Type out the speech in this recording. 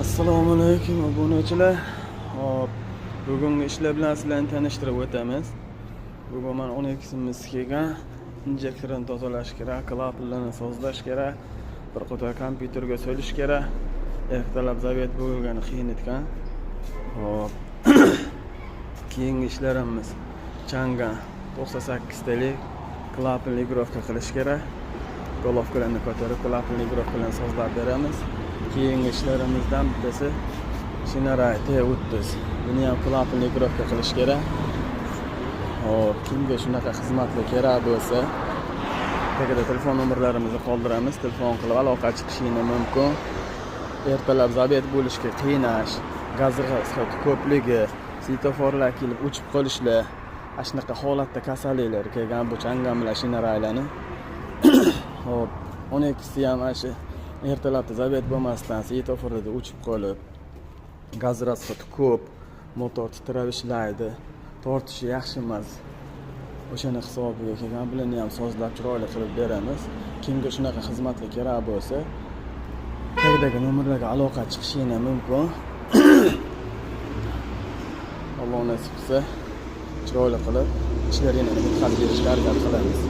Assalomu alaykum obunachilar. Hop, bugungi ishlar bilan sizlarni tanishtirib o'tamiz. Bugun men 12 simiz kelgan, injektorni tozalash kerak, klapanlarni sozlash kerak, bir qator kompyuterga solish kerak. Ertalab zavet bo'lgani qiyin ekan. Hop. Keyingi ishlarimiz Chang'an 98 talik klapanli grovka qilish kerak. Golovkalarni ko'tarib klapanli grovkalarni sozlab beramiz. Keyingi ishlarimizdan bittasi Shinarай T30. Buni ham klapanli grovka qilish kerak. Hop, kimga shunaqa xizmatlar kerak bo'lsa, tagida telefon nomerlarimizni qoldiramiz. Telefon qilib aloqa chiqishingiz mumkin. Ertalab zavet bo'lishga qiynash, gaz rasxati ko'pligi, svetoforlar kelib o'chib qolishlar, shunaqa holatda kasalliklar kelgan bu Chang'an bilan Shinaraylarni. Hop, 12si ham shu ertalabda zavet bo'lmasdan svetoforlarda o'chib qolib, gaz rasxati ko'p, motor titrab ishlaydi, tortishi yaxshi emas. O'shani hisobiga kelgan bilan ham sozlab chiroyli qilib beramiz. Kimga shunaqa xizmatlar kerak bo'lsa, tagdagi nomerlarga aloqa chiqishingiz mumkin. Alloh nasib qilsa, chiroyli qilib ishlaringizni bitkazib berishga harakat qilamiz.